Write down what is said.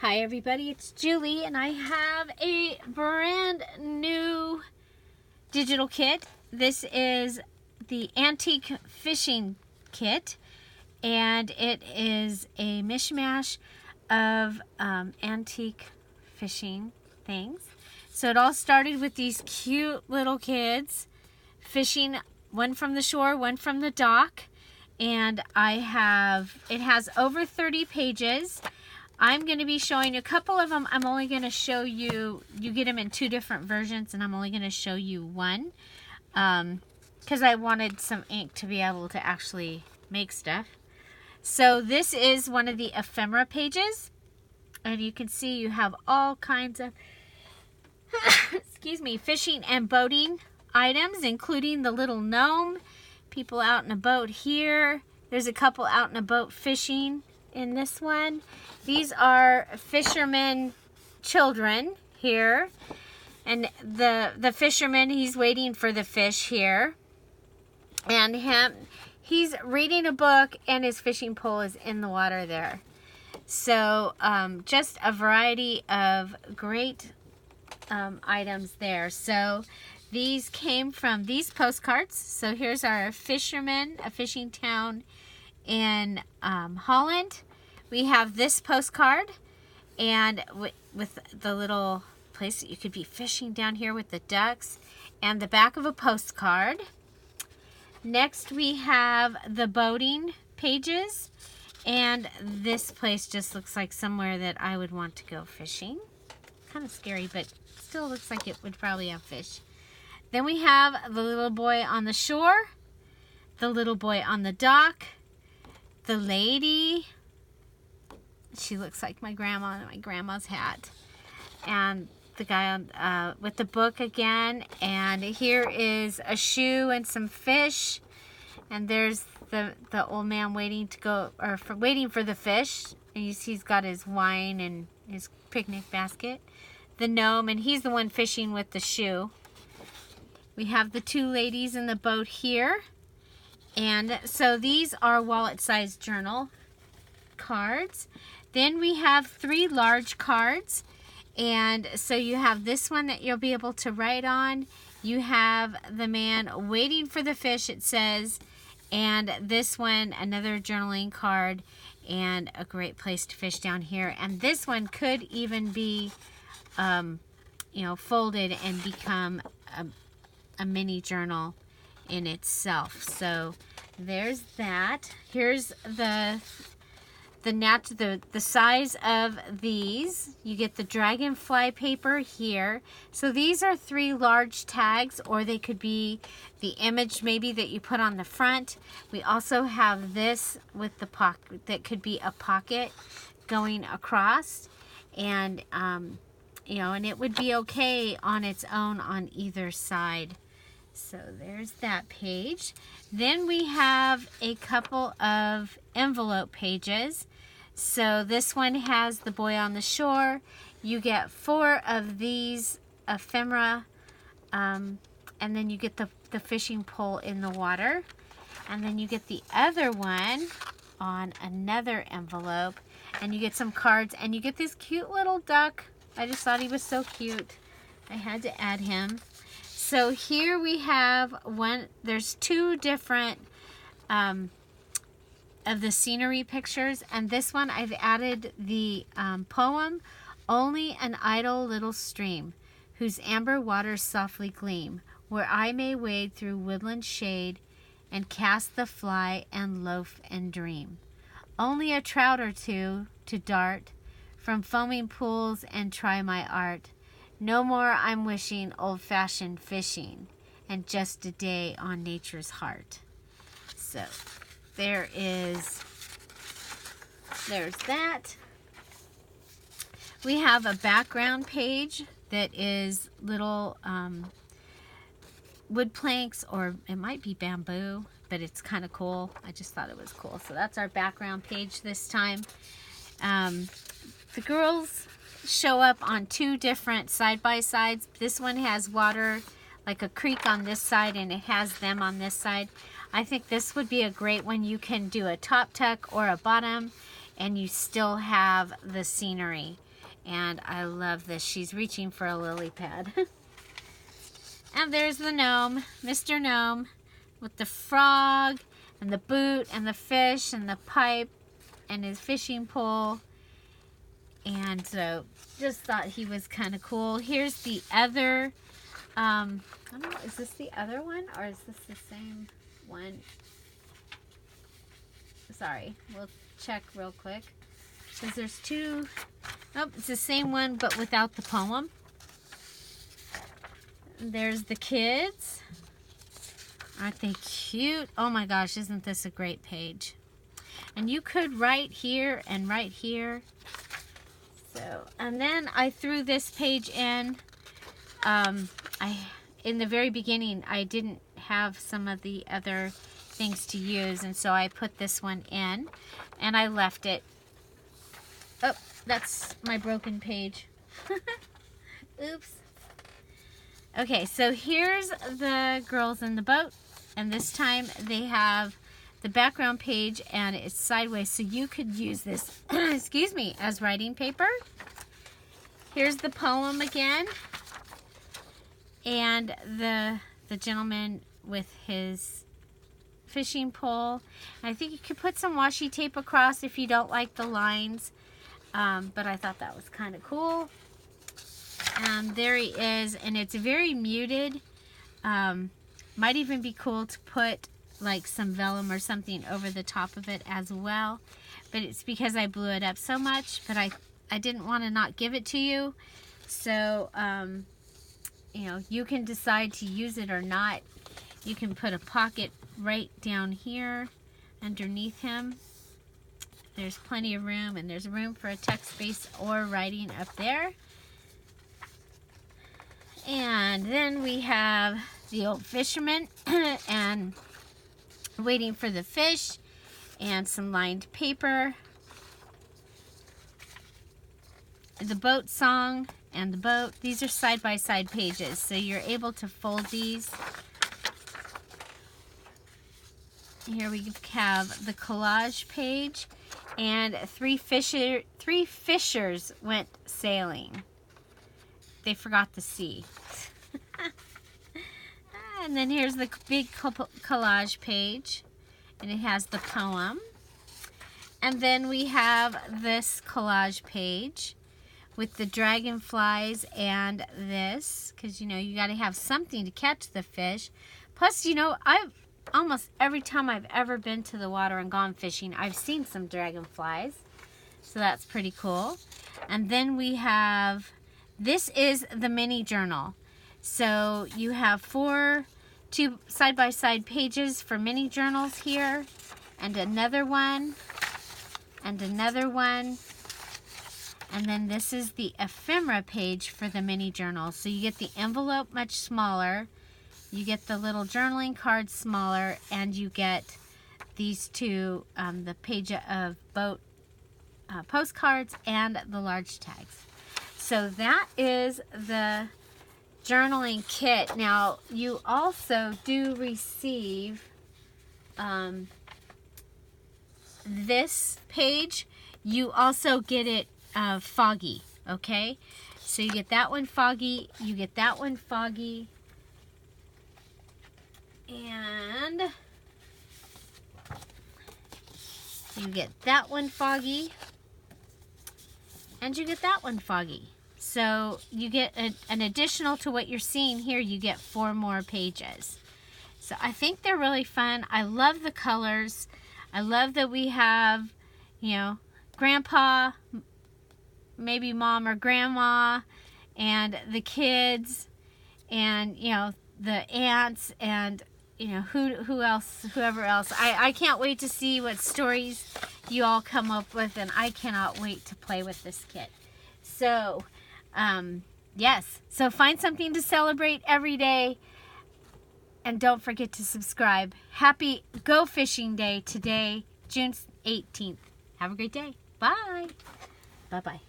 Hi everybody, it's Julie and I have a brand new digital kit. This is the Antique Fishing Kit and it is a mishmash of antique fishing things. So it all started with these cute little kids fishing, one from the shore, one from the dock, and it has over 30 pages. I'm going to be showing you a couple of them. I'm only going to show you, you get them in two different versions, and I'm only going to show you one because I wanted some ink to be able to actually make stuff. So this is one of the ephemera pages, and you can see you have all kinds of excuse me, fishing and boating items, including the little gnome, people out in a boat here. There's a couple out in a boat fishing in this one. These are fishermen children here, and the fisherman, he's waiting for the fish here, and he's reading a book and his fishing pole is in the water there. So just a variety of great items there. So these came from these postcards. So here's our fisherman, a fishing town in Holland. We have this postcard, and with the little place that you could be fishing down here with the ducks, and the back of a postcard. Next we have the boating pages, and this place just looks like somewhere that I would want to go fishing. Kind of scary, but still looks like it would probably have fish. Then we have the little boy on the shore, the little boy on the dock, the lady, she looks like my grandma in my grandma's hat, and the guy on with the book again, and here is a shoe and some fish, and there's the old man waiting to go, or waiting for the fish, and you see he's got his wine and his picnic basket. The gnome, and he's the one fishing with the shoe. We have the two ladies in the boat here. And so these are wallet-sized journal cards. Then we have 3 large cards. And so you have this one that you'll be able to write on. You have the man waiting for the fish, it says. And this one, another journaling card, and a great place to fish down here. And this one could even be, folded and become a mini journal in itself. So there's that. Here's the size of these. You get the dragonfly paper here. So these are 3 large tags, or they could be the image maybe that you put on the front. We also have this with the pocket that could be a pocket going across, and and it would be okay on its own on either side. So there's that page. Then we have a couple of envelope pages. So this one has the boy on the shore. You get 4 of these ephemera, and then you get the fishing pole in the water. And then you get the other one on another envelope, and you get some cards, and you get this cute little duck. I just thought he was so cute. I had to add him. So here we have there's 2 different of the scenery pictures, and this one I've added the poem, "Only an idle little stream, whose amber waters softly gleam, where I may wade through woodland shade, and cast the fly and loaf and dream. Only a trout or two to dart from foaming pools and try my art. No more I'm wishing old-fashioned fishing, and just a day on nature's heart." So there's that. We have a background page that is little wood planks, or it might be bamboo, but it's kind of cool. I just thought it was cool. So that's our background page this time. The girls show up on 2 different side-by-sides. This one has water, like a creek on this side, and it has them on this side. I think this would be a great one. You can do a top tuck or a bottom, and you still have the scenery. And I love this. She's reaching for a lily pad. And there's the gnome, Mr. Gnome, with the frog and the boot and the fish and the pipe and his fishing pole. And so just thought he was kind of cool. Here's the other, I don't know, is this the other one or is this the same one? Sorry, we'll check real quick. Because there's two, oh, it's the same one but without the poem. There's the kids. Aren't they cute? Oh my gosh, isn't this a great page? And you could write here and write here. So, and then I threw this page in. In the very beginning, I didn't have some of the other things to use, and so I put this one in, and I left it. Oh, that's my broken page. Oops. Okay, so here's the girls in the boat, and this time they have the background page and it's sideways, so you could use this, excuse me, as writing paper. Here's the poem again, and the gentleman with his fishing pole. And I think you could put some washi tape across if you don't like the lines, but I thought that was kind of cool. There he is, and it's very muted. Might even be cool to put like some vellum or something over the top of it as well, but it's because I blew it up so much, but I didn't want to not give it to you. So you know, you can decide to use it or not. You can put a pocket right down here underneath him. There's plenty of room, and there's room for a text space or writing up there. And then we have the old fisherman and waiting for the fish, and some lined paper. The boat song and the boat. These are side-by-side pages, so you're able to fold these. Here we have the collage page, and three fishers went sailing. They forgot the sea. And then here's the big collage page, and it has the poem. And then we have this collage page with the dragonflies and this, because you know you got to have something to catch the fish. Plus, you know, almost every time I've ever been to the water and gone fishing, I've seen some dragonflies, so that's pretty cool. And then we have, this is the mini journal. So you have two side-by-side pages for mini journals here, and another one, and another one. And then this is the ephemera page for the mini journal. So you get the envelope much smaller, you get the little journaling card smaller, and you get these two, the page of boat postcards and the large tags. So that is the journaling kit. Now you also do receive this page. You also get it foggy, okay? So you get that one foggy, you get that one foggy, and you get that one foggy, and you get that one foggy. So you get an additional to what you're seeing here, you get 4 more pages. So I think they're really fun. I love the colors. I love that we have, you know, Grandpa, maybe Mom or Grandma, and the kids, and, you know, the aunts, and, you know, whoever else. I can't wait to see what stories you all come up with, and I cannot wait to play with this kit. So, yes. So find something to celebrate every day, and don't forget to subscribe. Happy Go Fishing Day today, June 18th. Have a great day. Bye. Bye-bye.